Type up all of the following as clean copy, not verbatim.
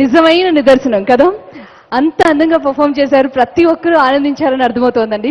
నిజమైన నిదర్శనం కదా. అంత అందంగా పర్ఫామ్ చేశారు, ప్రతి ఒక్కరూ ఆనందించారని అర్థమవుతోందండి.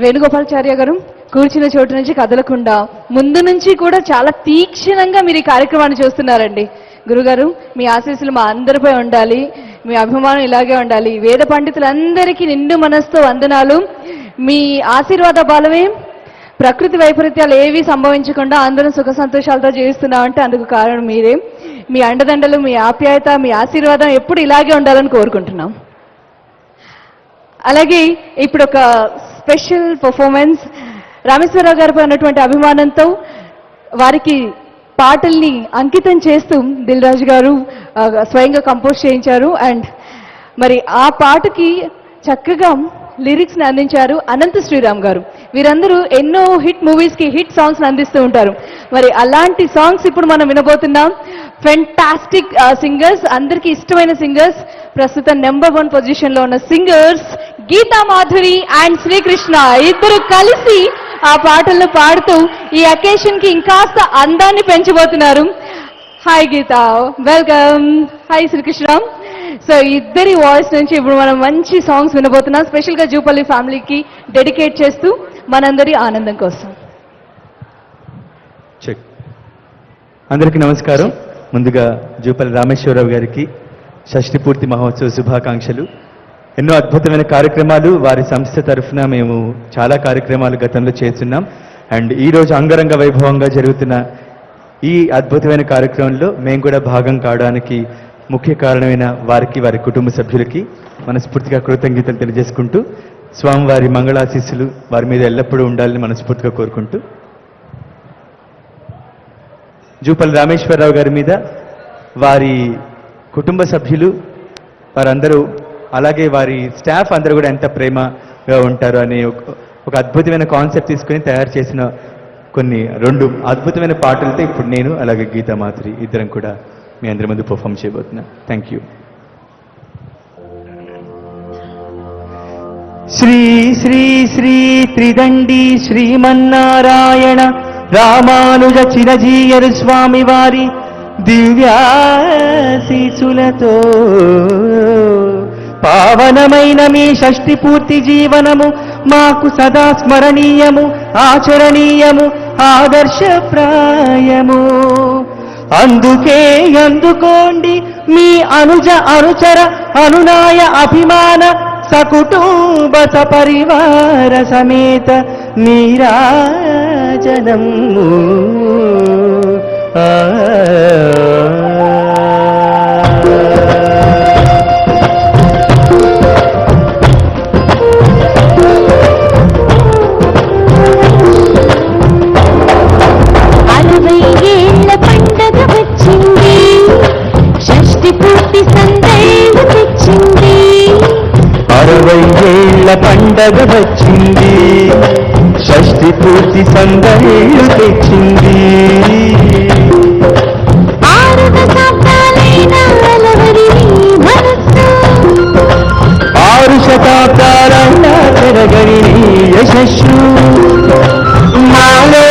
వేణుగోపాలాచార్య గారు కూర్చున్న చోటు నుంచి కదలకుండా ముందు నుంచి కూడా చాలా తీక్షణంగా మీరు ఈ కార్యక్రమాన్ని చూస్తున్నారండి. గురుగారు, మీ ఆశీస్సులు మా అందరిపై ఉండాలి, మీ అభిమానం ఇలాగే ఉండాలి. వేద పండితులందరికీ నిండు మనసుతో వందనాలు. మీ ఆశీర్వాద బలమే ప్రకృతి వైపరీత్యాలు ఏవి సంభవించకుండా అందరం సుఖ సంతోషాలతో జీవిస్తున్నామంటే అందుకు కారణం మీరే. మీ అండదండలు, మీ ఆప్యాయత, మీ ఆశీర్వాదం ఎప్పుడు ఇలాగే ఉండాలని కోరుకుంటున్నాం. అలాగే ఇప్పుడు ఒక స్పెషల్ పర్ఫార్మెన్స్, రామేశ్వరరావు గారిపై ఉన్నటువంటి అభిమానంతో వారికి పాటల్ని అంకితం చేస్తూ దిల్ రాజు గారు స్వయంగా కంపోజ్ చేయించారు. అండ్ మరి ఆ పాటకి చక్కగా లిరిక్స్ ని అందించారు అనంత శ్రీరామ్ గారు. వీరందరూ ఎన్నో హిట్ మూవీస్ కి హిట్ సాంగ్స్ అందిస్తూ ఉంటారు. మరి అలాంటి సాంగ్స్ ఇప్పుడు మనం వినబోతున్నాం. ఫెంటాస్టిక్ సింగర్స్, అందరికీ ఇష్టమైన సింగర్స్, ప్రస్తుతం నెంబర్ 1 పొజిషన్ లో ఉన్న సింగర్స్ గీతా మాధురి అండ్ శ్రీకృష్ణ ఇద్దరు కలిసి ఆ పాటలను పాడుతూ ఈ అకేషన్ కి ఇంకాస్త అందాన్ని పెంచబోతున్నారు. Hi Geetha, welcome. Hi Srikrishna. So ఇద్దరి వాయిస్ నుంచి ఇప్పుడు మనం మంచి సాంగ్స్ వినబోతున్నాం, స్పెషల్ గా జూపల్లి ఫ్యామిలీకి డెడికేట్ చేస్తూ మనందరి ఆనందం కోసం. అందరికీ నమస్కారం. ముందుగా జూపల్లి రామేశ్వరరావు గారికి షష్ఠి పూర్తి మహోత్సవ శుభాకాంక్షలు. ఎన్నో అద్భుతమైన కార్యక్రమాలు వారి సంస్థ తరఫున మేము చాలా కార్యక్రమాలు గతంలో చేస్తున్నాం. అండ్ ఈరోజు అంగరంగ వైభవంగా జరుగుతున్న ఈ అద్భుతమైన కార్యక్రమంలో మేము కూడా భాగం కావడానికి ముఖ్య కారణమైన వారికి, వారి కుటుంబ సభ్యులకి మనస్ఫూర్తిగా కృతజ్ఞతలు తెలియజేసుకుంటూ, స్వామివారి మంగళాశీస్సులు వారి మీద ఎల్లప్పుడూ ఉండాలని మనస్ఫూర్తిగా కోరుకుంటూ, జూపల్లి రామేశ్వరరావు గారి మీద వారి కుటుంబ సభ్యులు వారందరూ, అలాగే వారి స్టాఫ్ అందరూ కూడా ఎంత ప్రేమగా ఉంటారు అనే ఒక అద్భుతమైన కాన్సెప్ట్ తీసుకుని తయారు చేసిన కొన్ని 2 అద్భుతమైన పాటలతో ఇప్పుడు నేను అలాగే గీతా మాధురి ఇద్దరం కూడా మీ అందరి ముందు పర్ఫామ్ చేయబోతున్నా. Thank you. శ్రీ శ్రీ శ్రీ త్రిదండి శ్రీమన్నారాయణ రామానుజ చిరజీయరు స్వామి వారి దివ్యాశీసులతో పావనమైన మీ షష్ఠి పూర్తి జీవనము మాకు సదా స్మరణీయము, ఆచరణీయము, ఆదర్శప్రాయము. అందుకే అందుకోండి మీ అనుజ అనుచర అనునాయ అభిమాన సకుటుంబ సపరివార సమేత నీరాజనము. పండగ వచ్చింది, షష్ఠి పూర్తి సందడిలు తెచ్చింది. 6 శతాబ్దాలైనా తిరగని యశస్సు మాలో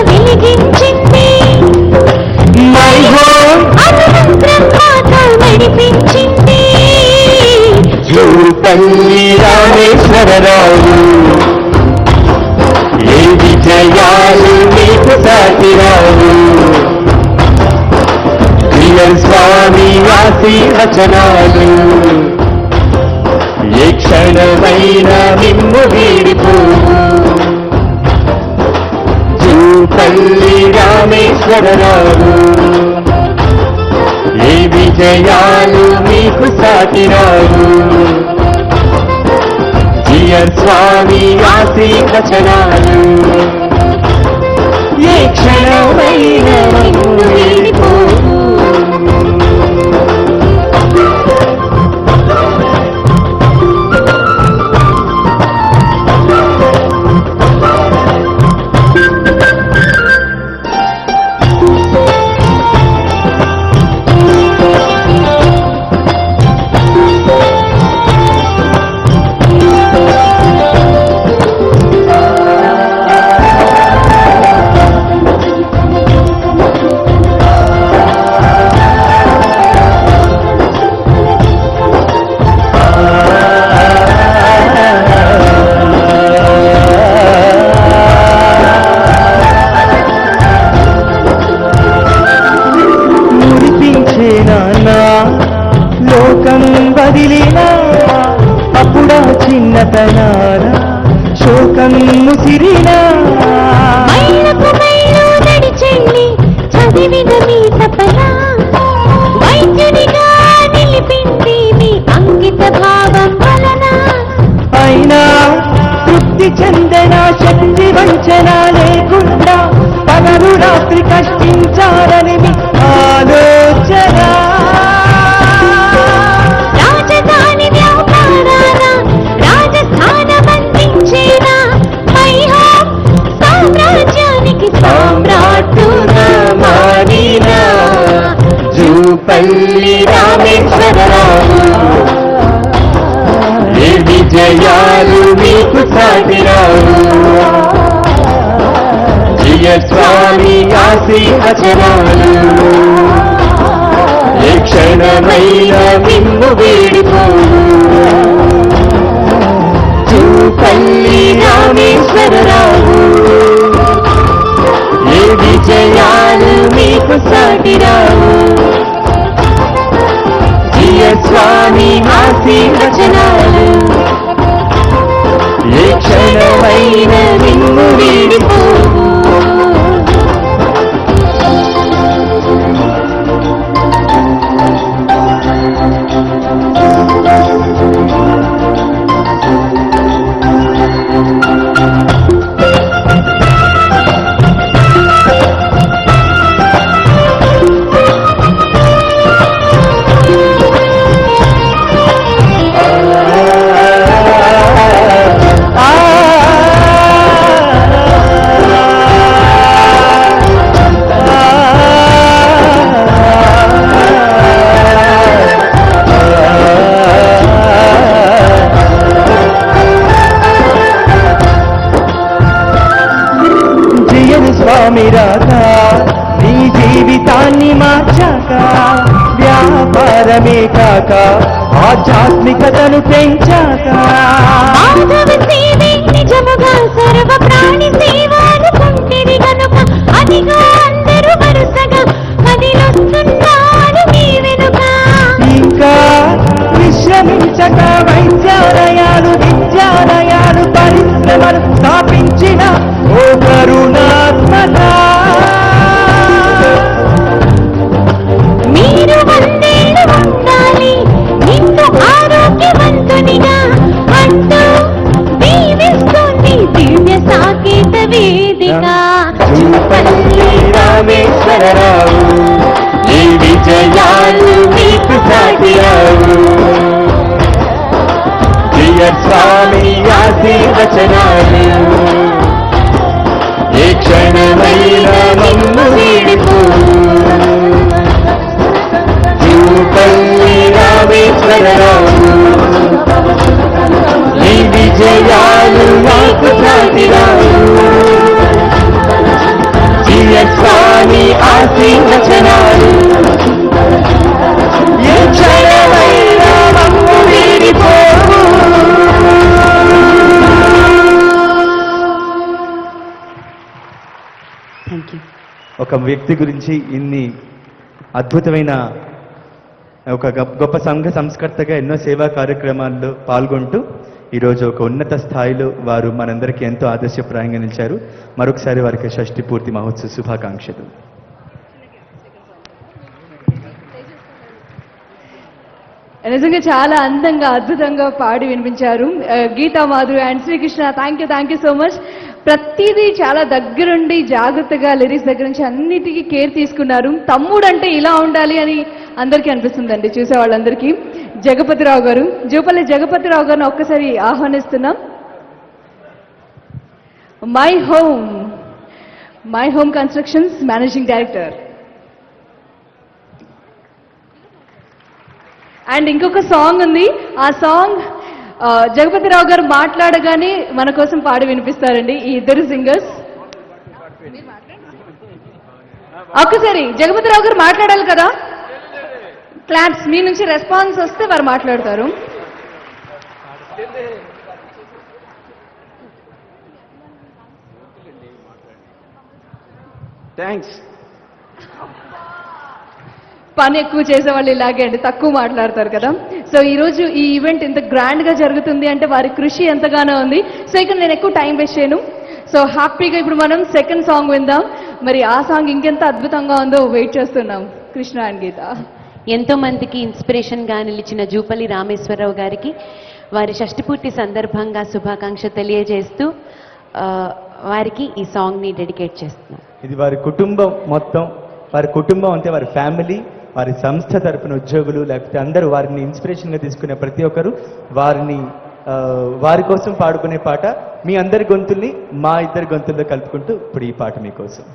వెలిగించింది. నడిపించింది. జూపల్లి రామేశ్వరరావు ఏ విజయాలు మీకు సాటిరావు. క్రియల్ స్వామి ఆశీర్వచనాలు ఏ క్షణమైన మిమ్ము వీడిపోవు. జూపల్లి రామేశ్వరరావు ఏ విజయాలు మీకు సాటిరావు. జియర్ స్వామి ఆశీర్వచనాలు ఏ క్షణమైన వెళ్ళిపోవు. తపనారా శోకం ముసిరినా మైలకు మైలు నడిచెళ్ళి చదివిన మీ తపన వైద్యునిగా నిలిపింది మీ అంకిత భావం వలన. అయినా తృప్తి చెందన శక్తి వంచన లేకుండా పగలు రాత్రి కష్టించాలని మీ ఆలోచన. రాజధాని వ్యాపారాల రాజస్థానం అందించేనా మై హోమ్ సామ్రాజ్యానికి సామ్రాట్టుగా మారిన జూపల్లి రామేశ్వరరావు. ఏ విజయాలు మీకు సాగిరావు స్వామి ఆశీర్వచనాలు ఏ క్షణమైన మిమ్ము వేడిపోవు జూపల్లి రామేశ్వరరావు. ఏ విజయాలు మీకు సాటిరావు స్వామి ఆశీర్వచనాలు ఏ క్షణమైన మిమ్ము వేడిపోవు. స్వామి రాక నీ జీవితాన్ని మార్చాక వ్యాపారమే కాక ఆధ్యాత్మికతను పెంచాక మాధవ సేవే నిజముగా సర్వ ప్రాణి సేవ అనుకుంటేది కనుక అదిగా అందరూ వరుసగా కదిలొస్తున్నారు మీ వెనుక. ఇంకా విశ్రమించక వైద్యాలయాలు విద్యాలయాలు పరిశ్రమలు స్థాపించిన ఓ కరుణాత్మక మీరు వందేళ్ళు ఉండాలి నిన్ను ఆరోగ్యవంతునిగా అంటూ దీవిస్తుంది దివ్య సాకేత వేదిక జూపల్లి రామేశ్వరరావు. ఈ విజయాలు మీకు సాగిరావు స్వామి ఆశీర్వచనాలు ఏ క్షణమైన మమ్ము వీడిపోవు జూపల్లి రామేశ్వరరావు. ఈ విజయాలు నాకు సాగిరావు స్వామి ఆశీర్వచనాలు ఏ క్షణమైన మమ్ము వీడిపోవు. ఒక వ్యక్తి గురించి ఇన్ని అద్భుతమైన ఒక గొప్ప సంఘ సంస్కర్తగా ఎన్నో సేవా కార్యక్రమాల్లో పాల్గొంటూ ఈరోజు ఒక ఉన్నత స్థాయిలో వారు మనందరికీ ఎంతో ఆదర్శప్రాయంగా నిలిచారు. మరొకసారి వారికి షష్ఠి పూర్తి మహోత్సవ శుభాకాంక్షలు. నిజంగా చాలా అందంగా అద్భుతంగా పాడి వినిపించారు Geetha Madhuri and Srikrishna. Thank you so much. ప్రతిదీ చాలా దగ్గరుండి జాగ్రత్తగా లిరిక్స్ దగ్గర నుంచి అన్నిటికీ కేర్ తీసుకున్నారు. తమ్ముడు అంటే ఇలా ఉండాలి అని అందరికీ అనిపిస్తుందండి చూసే వాళ్ళందరికీ. జగపతిరావు గారు, జూపల్లి జగపతిరావు గారిని ఒక్కసారి ఆహ్వానిస్తున్నాం. My home constructions managing director. And ఇంకొక సాంగ్ ఉంది, ఆ సాంగ్ జగపతిరావు గారు మాట్లాడగానే మన కోసం పాడి వినిపిస్తారండి ఈ ఇద్దరు సింగర్స్. ఒక్కసారి జగపతిరావు గారు మాట్లాడాలి కదా, క్లాప్స్ మీ నుంచి రెస్పాన్స్ వస్తే వారు మాట్లాడతారు. థ్యాంక్స్. పని ఎక్కువ చేసేవాళ్ళు ఇలాగే అండి, తక్కువ మాట్లాడతారు కదా. సో ఈరోజు ఈ ఈవెంట్ ఇంత గ్రాండ్గా జరుగుతుంది అంటే వారి కృషి ఎంతగానో ఉంది. సో ఇక్కడ నేను ఎక్కువ టైం వేస్ట్ చేయను. సో హ్యాపీగా ఇప్పుడు మనం సెకండ్ సాంగ్ విందాం. మరి ఆ సాంగ్ ఇంకెంత అద్భుతంగా ఉందో వెయిట్ చేస్తున్నాం. కృష్ణ అండ్ గీత ఎంతో మందికి ఇన్స్పిరేషన్గా నిలిచిన జూపల్లి రామేశ్వరరావు గారికి వారి షష్ఠపూర్తి సందర్భంగా శుభాకాంక్ష తెలియజేస్తూ వారికి ఈ సాంగ్ని డెడికేట్ చేస్తున్నాం. ఇది వారి కుటుంబం మొత్తం, వారి కుటుంబం అంటే వారి ఫ్యామిలీ, వారి సంస్థ తరపున ఉద్యోగులు, లేకపోతే అందరూ వారిని ఇన్స్పిరేషన్గా తీసుకునే ప్రతి ఒక్కరు వారి కోసం పాడుకునే పాట. మీ అందరి గొంతుల్ని మా ఇద్దరి గొంతుల్లో కలుపుకుంటూ ఇప్పుడు ఈ పాట మీకోసం.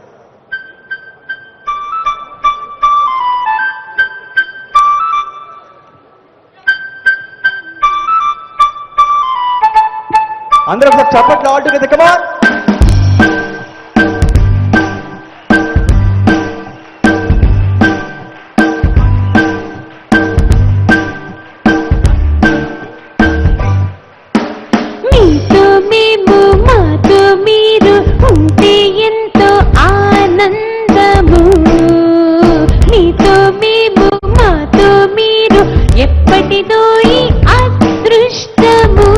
అందరూ ఒకసారి చప్పట్లు ఆల్ టుగెదర్, కమ్ ఆన్. మీతో మేము మాతో మీరు ఉంటే ఎంతో ఆనందము. మీతో మేము మాతో మీరు ఎప్పటిదో ఈ అదృష్టము.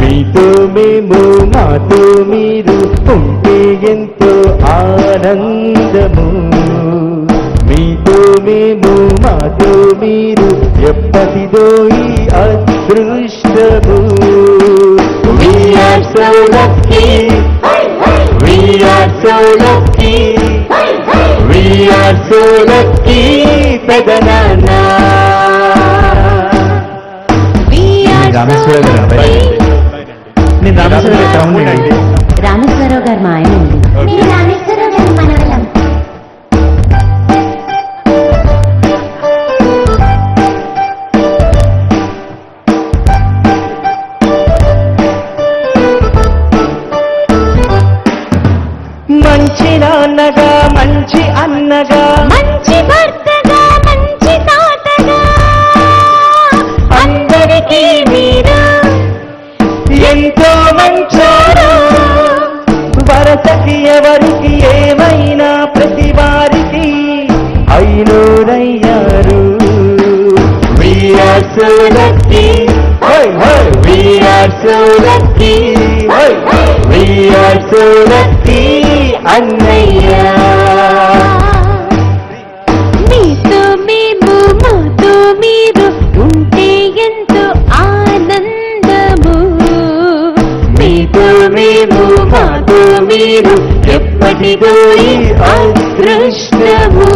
మీతో మేము మాతో మీరు ఉంటే ఎంతో ఆనందము. మీతో మేము మాతో మీరు ఎప్పటిదో ఈ అదృష్టము. We are so lucky, we are so lucky, we are so lucky, పెదనాన్న. రామేశ్వరరావు గారు రామేశ్వరరావు గారు మా ఆయన అండి. రామేశ్వరరావు గారు మనవలం. మంచి నాన్నగా, మంచి అన్నగా, మంచి భర్తగా, మంచి తాతగా, అందరికీ మీరు ఎంతో మంచోరు. వరసకి ఎవరికి ఏమైనా ప్రతి వారికి అయినోరయ్యారు. We are so lucky, we are so lucky, we are so lucky, అన్నయ్య. మీతో మేము మాతో మీరు ఉంటే ఎంతో ఆనందము. మీతో మేము మాతో మీరు ఎప్పటిదో ఈ అదృష్టము.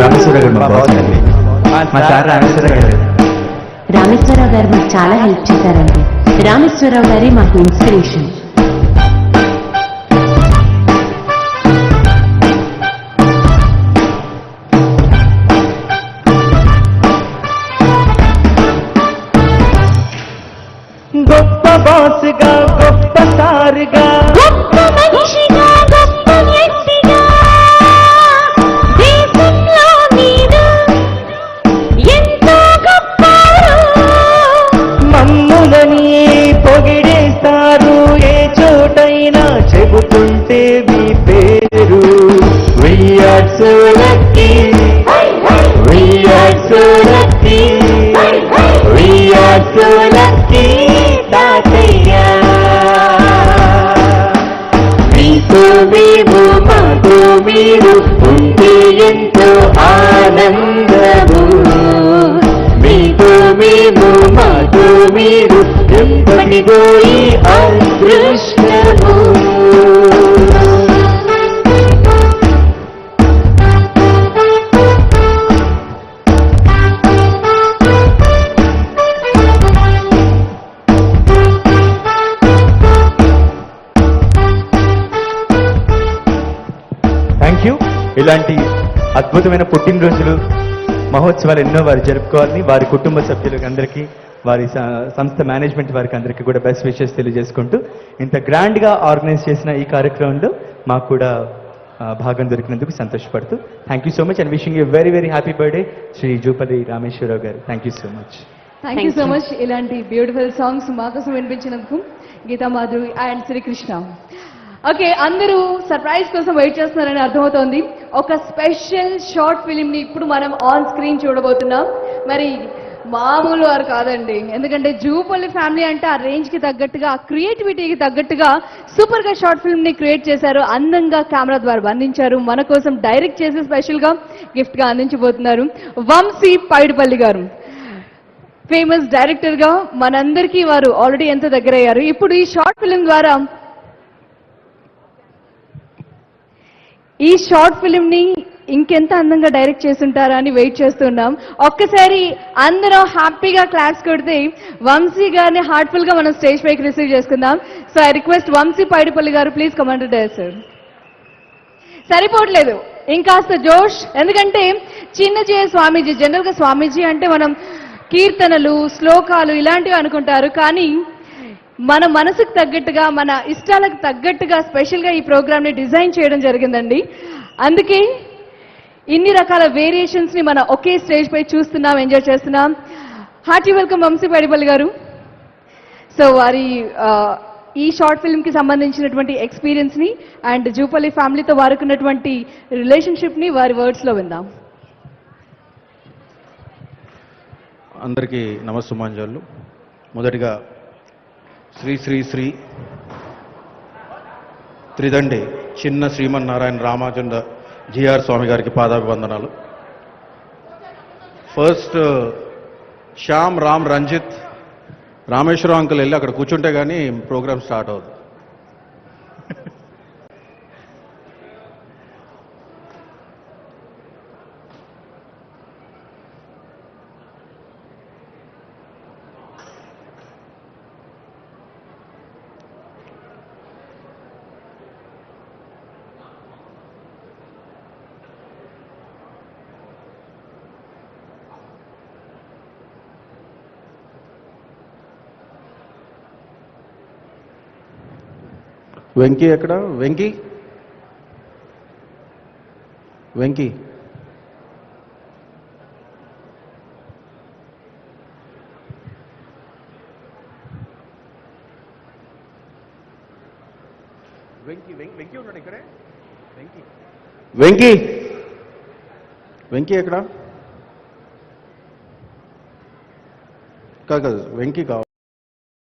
రామేశ్వరరావు రామేశ్వరరావు గారు మాకు చాలా హెల్ప్ చేశారండి. రామేశ్వరరావు గారే మాకు ఇన్స్పిరేషన్. గొప్ప బాస్గా, గొప్ప సారుగా, గొప్ప మనిషిగా, గొప్ప వ్యక్తిగా దేశంలో మీరు ఎంతో గొప్పవారు. మమ్ములని పొగిడేస్తారు, ఏ చోటైనా చెబుతుంటే మీ పేరు. We are so lucky, we are so lucky, we are so lucky, తాతయ్య. మీతో మేము మాతో మీరు ఉంటే ఎంతో ఆనందము. మీతో మేము మాతో మీరు ఎప్పటిదో ఈ అదృష్టము. Thank you. ఇలాంటి అద్భుతమైన పుట్టినరోజులు, మహోత్సవాలు ఎన్నో వారు జరుపుకోవాలని వారి కుటుంబ సభ్యులకు అందరికీ, వారి సంస్థ మేనేజ్మెంట్ వారికి అందరికీ కూడా బెస్ట్ విషెస్ తెలియజేసుకుంటూ, ఇంత గ్రాండ్గా ఆర్గనైజ్ చేసిన ఈ కార్యక్రమంలో మాకు కూడా భాగం దొరికినందుకు సంతోషపడుతూ thank you so much and wishing you very very happy birthday Sri Jupally Rameshwara Rao garu. Thank you so much. Thank you so much. ఇలాంటి బ్యూటిఫుల్ సాంగ్స్ మా కోసం వినిపించినందుకు గీతా మాధురి అండ్ శ్రీకృష్ణ. ఓకే, అందరూ సర్ప్రైజ్ కోసం వెయిట్ చేస్తున్నారని అర్థమవుతోంది. ఒక స్పెషల్ షార్ట్ ఫిలింని ఇప్పుడు మనం ఆన్ స్క్రీన్ చూడబోతున్నాం. మరి మామూలు వారు కాదండి, ఎందుకంటే జూపల్లి ఫ్యామిలీ అంటే ఆ రేంజ్కి తగ్గట్టుగా, ఆ క్రియేటివిటీకి తగ్గట్టుగా సూపర్గా షార్ట్ ఫిల్మ్ని క్రియేట్ చేశారు, అందంగా కెమెరా ద్వారా బంధించారు, మన కోసం డైరెక్ట్ చేసి స్పెషల్గా గిఫ్ట్గా అందించబోతున్నారు వంశీ పైడిపల్లి గారు. ఫేమస్ డైరెక్టర్గా మనందరికీ వారు ఆల్రెడీ ఎంతో దగ్గరయ్యారు. ఇప్పుడు ఈ షార్ట్ ఫిల్మ్ ద్వారా ఈ షార్ట్ ఫిల్మ్ని ఇంకెంత అందంగా డైరెక్ట్ చేస్తుంటారా అని వెయిట్ చేస్తున్నాం. ఒక్కసారి అందరం హ్యాపీగా క్లాస్ కొడితే వంశీ గారిని హార్ట్ఫుల్ గా మనం స్టేజ్ పైకి రిసీవ్ చేసుకుందాం. So I request Vamshi Paidipally గారు, ప్లీజ్ కమాండ్ డైర్ సార్. సరిపోవట్లేదు, ఇంకాస్త జోష్, ఎందుకంటే చిన్నజీయ స్వామీజీ, జనరల్ గా స్వామీజీ అంటే మనం కీర్తనలు, శ్లోకాలు ఇలాంటివి అనుకుంటారు, కానీ మన మనసుకు తగ్గట్టుగా, మన ఇష్టాలకు తగ్గట్టుగా స్పెషల్గా ఈ ప్రోగ్రామ్ని డిజైన్ చేయడం జరిగిందండి. అందుకే ఇన్ని రకాల వేరియేషన్స్ని మనం ఒకే స్టేజ్ పై చూస్తున్నాం, ఎంజాయ్ చేస్తున్నాం. హార్టీ వెల్కమ్ వంశీ పైడిపల్లి గారు. సో వారి ఈ షార్ట్ ఫిల్మ్కి సంబంధించినటువంటి ఎక్స్పీరియన్స్ని అండ్ జూపల్లి ఫ్యామిలీతో వారుకున్నటువంటి రిలేషన్షిప్ని వారి వర్డ్స్లో విందాం. అందరికీ నమస్సుమాంజలు. మొదటిగా శ్రీ శ్రీ శ్రీ త్రిదండి చిన్న శ్రీమన్నారాయణ రామాచంద్ర జిఆర్ స్వామి గారికి పాదాభివందనాలు. ఫస్ట్ శ్యామ్, రామ్, రంజిత్, రామేశ్వరం అంకుల్ వెళ్ళి అక్కడ కూర్చుంటే కానీ ప్రోగ్రామ్ స్టార్ట్ అవుతుంది. వెంకీ ఎక్కడ? వెంకీ, వెంకీ వెంకీ వెంకీ ఉన్నాడు ఇక్కడే. వెంకీ వెంకీ వెంకీ ఎక్కడ? కాదు, వెంకీ కావాలి.